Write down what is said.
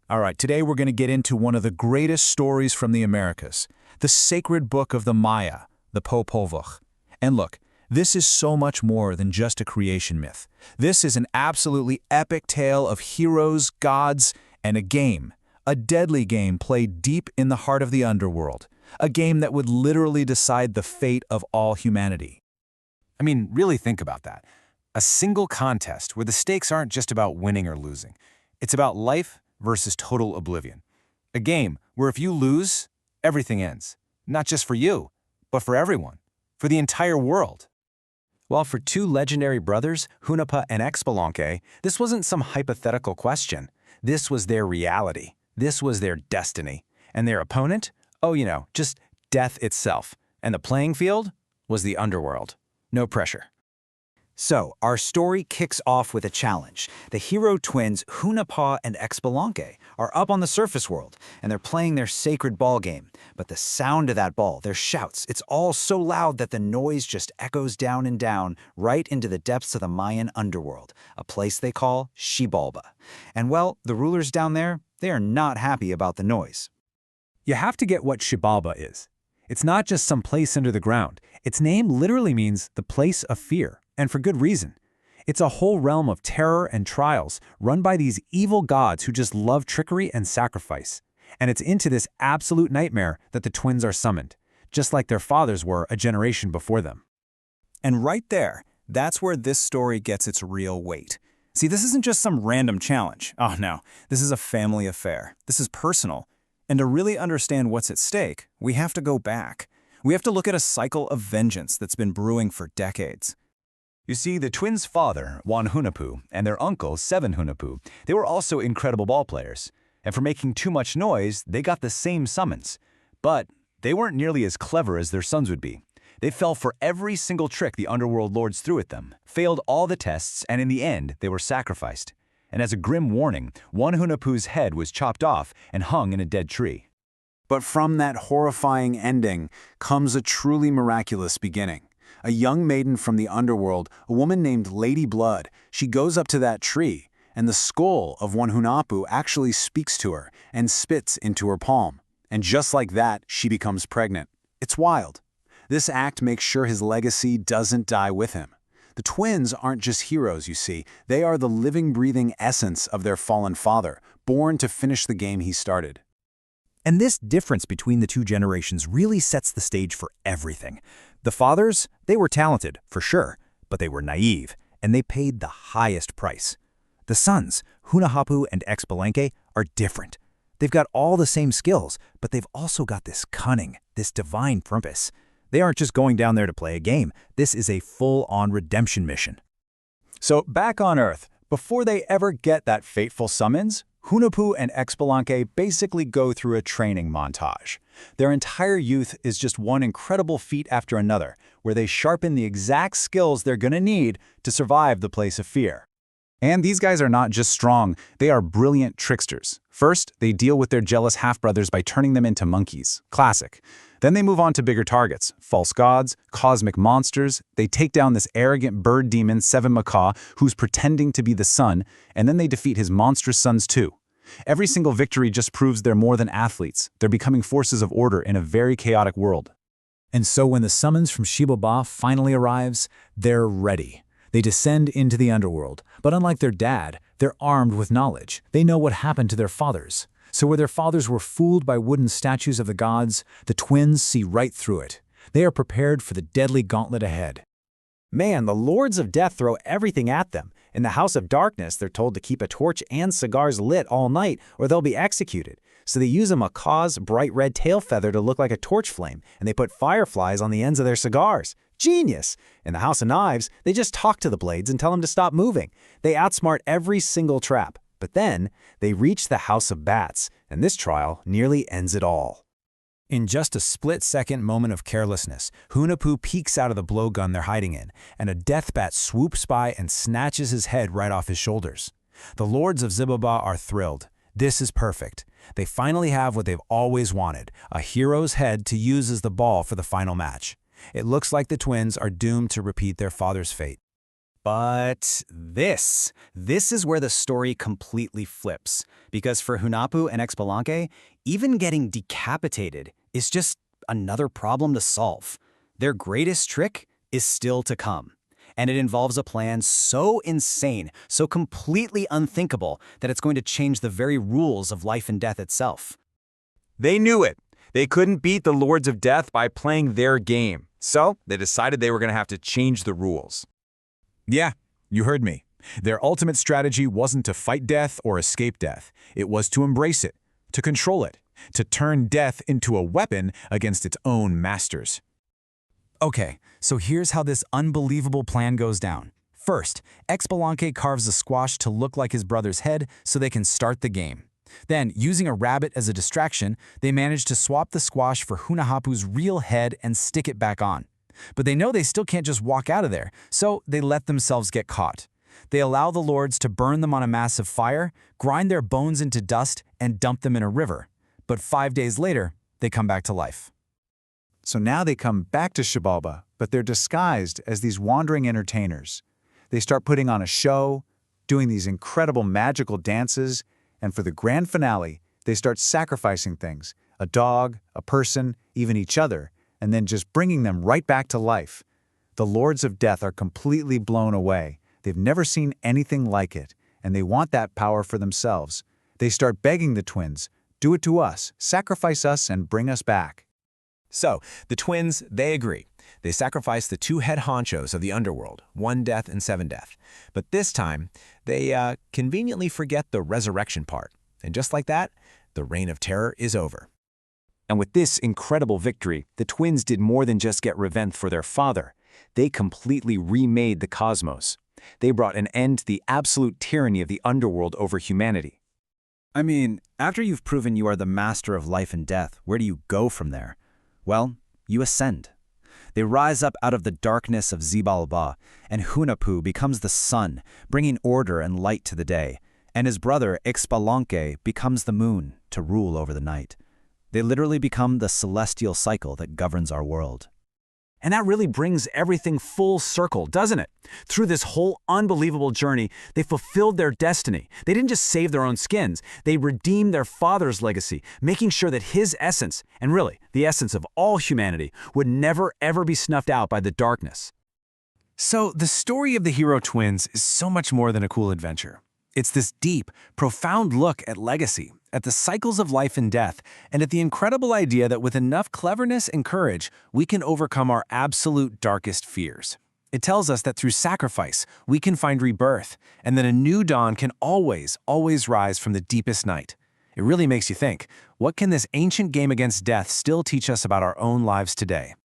All right, today we're going to get into one of the greatest stories from the Americas, the sacred book of the Maya, the Popol Vuh. And look, this is so much more than just a creation myth. This is an absolutely epic tale of heroes, gods, and a deadly game played deep in the heart of the underworld, a game that would literally decide the fate of all humanity. I mean, really think about that. A single contest where the stakes aren't just about winning or losing. It's about life versus total oblivion. A game where if you lose, everything ends. Not just for you, but for everyone. For the entire world. While for two legendary brothers, Hunahpu and Xbalanque, this wasn't some hypothetical question. This was their reality. This was their destiny. And their opponent? Oh, just death itself. And the playing field was the underworld. No pressure. So, our story kicks off with a challenge. The hero twins, Hunahpu and Xbalanque, are up on the surface world, and they're playing their sacred ball game. But the sound of that ball, their shouts, it's all so loud that the noise just echoes down and down, right into the depths of the Mayan underworld, a place they call Xibalba. And well, the rulers down there, they are not happy about the noise. You have to get what Xibalba is. It's not just some place under the ground. Its name literally means the place of fear. And for good reason. It's a whole realm of terror and trials run by these evil gods who just love trickery and sacrifice. And it's into this absolute nightmare that the twins are summoned, just like their fathers were a generation before them. And right there, that's where this story gets its real weight. See, this isn't just some random challenge. Oh no, this is a family affair. This is personal. And to really understand what's at stake, we have to go back. We have to look at a cycle of vengeance that's been brewing for decades. You see, the twins' father, One Hunahpu, and their uncle, Seven Hunahpu, they were also incredible ball players. And for making too much noise, they got the same summons. But they weren't nearly as clever as their sons would be. They fell for every single trick the underworld lords threw at them, failed all the tests, and in the end, they were sacrificed. And as a grim warning, One Hunahpu's head was chopped off and hung in a dead tree. But from that horrifying ending comes a truly miraculous beginning. A young maiden from the underworld, a woman named Lady Blood, she goes up to that tree, and the skull of One Hunahpu actually speaks to her and spits into her palm. And just like that, she becomes pregnant. It's wild. This act makes sure his legacy doesn't die with him. The twins aren't just heroes, you see. They are the living, breathing essence of their fallen father, born to finish the game he started. And this difference between the two generations really sets the stage for everything. The fathers, they were talented, for sure, but they were naive, and they paid the highest price. The sons, Hunahpu and Xbalanque, are different. They've got all the same skills, but they've also got this cunning, this divine purpose. They aren't just going down there to play a game. This is a full-on redemption mission. So back on Earth, before they ever get that fateful summons, Hunahpu and Xbalanque basically go through a training montage. Their entire youth is just one incredible feat after another, where they sharpen the exact skills they're gonna need to survive the place of fear. And these guys are not just strong, they are brilliant tricksters. First, they deal with their jealous half-brothers by turning them into monkeys. Classic. Then they move on to bigger targets, false gods, cosmic monsters. They take down this arrogant bird demon, Seven Macaw, who's pretending to be the sun, and then they defeat his monstrous sons too. Every single victory just proves they're more than athletes. They're becoming forces of order in a very chaotic world. And so when the summons from Xibalba finally arrives, they're ready. They descend into the underworld, but unlike their dad, they're armed with knowledge. They know what happened to their fathers. So where their fathers were fooled by wooden statues of the gods, the twins see right through it. They are prepared for the deadly gauntlet ahead. Man, the Lords of Death throw everything at them. In the House of Darkness, they're told to keep a torch and cigars lit all night or they'll be executed. So they use a macaw's bright red tail feather to look like a torch flame, and they put fireflies on the ends of their cigars. Genius! In the House of Knives, they just talk to the blades and tell them to stop moving. They outsmart every single trap. But then, they reach the House of Bats, and this trial nearly ends it all. In just a split-second moment of carelessness, Hunahpu peeks out of the blowgun they're hiding in, and a death bat swoops by and snatches his head right off his shoulders. The Lords of Xibalba are thrilled. This is perfect. They finally have what they've always wanted, a hero's head to use as the ball for the final match. It looks like the twins are doomed to repeat their father's fate. But this is where the story completely flips. Because for Hunahpu and Xbalanque, even getting decapitated is just another problem to solve. Their greatest trick is still to come. And it involves a plan so insane, so completely unthinkable, that it's going to change the very rules of life and death itself. They knew it. They couldn't beat the Lords of Death by playing their game. So they decided they were going to have to change the rules. Yeah, you heard me. Their ultimate strategy wasn't to fight death or escape death. It was to embrace it, to control it, to turn death into a weapon against its own masters. Okay, so here's how this unbelievable plan goes down. First, Xbalanque carves a squash to look like his brother's head so they can start the game. Then, using a rabbit as a distraction, they manage to swap the squash for Hunahapu's real head and stick it back on. But they know they still can't just walk out of there, so they let themselves get caught. They allow the lords to burn them on a massive fire, grind their bones into dust, and dump them in a river. But 5 days later, they come back to life. So now they come back to Xibalba, but they're disguised as these wandering entertainers. They start putting on a show, doing these incredible magical dances, and for the grand finale, they start sacrificing things, a dog, a person, even each other, and then just bringing them right back to life. The Lords of Death are completely blown away. They've never seen anything like it, and they want that power for themselves. They start begging the twins, do it to us, sacrifice us, and bring us back. So, the twins, they agree. They sacrifice the two head honchos of the Underworld, 1 death and 7 death. But this time, they conveniently forget the resurrection part. And just like that, the reign of terror is over. And with this incredible victory, the twins did more than just get revenge for their father. They completely remade the cosmos. They brought an end to the absolute tyranny of the Underworld over humanity. I mean, after you've proven you are the master of life and death, where do you go from there? Well, you ascend. They rise up out of the darkness of Xibalba, and Hunahpu becomes the sun, bringing order and light to the day, and his brother Xbalanque becomes the moon to rule over the night. They literally become the celestial cycle that governs our world. And that really brings everything full circle, doesn't it? Through this whole unbelievable journey, they fulfilled their destiny. They didn't just save their own skins. They redeemed their father's legacy, making sure that his essence, and really the essence of all humanity, would never ever be snuffed out by the darkness. So, the story of the hero twins is so much more than a cool adventure. It's this deep, profound look at legacy, at the cycles of life and death, and at the incredible idea that with enough cleverness and courage, we can overcome our absolute darkest fears. It tells us that through sacrifice, we can find rebirth, and that a new dawn can always, always rise from the deepest night. It really makes you think, what can this ancient game against death still teach us about our own lives today?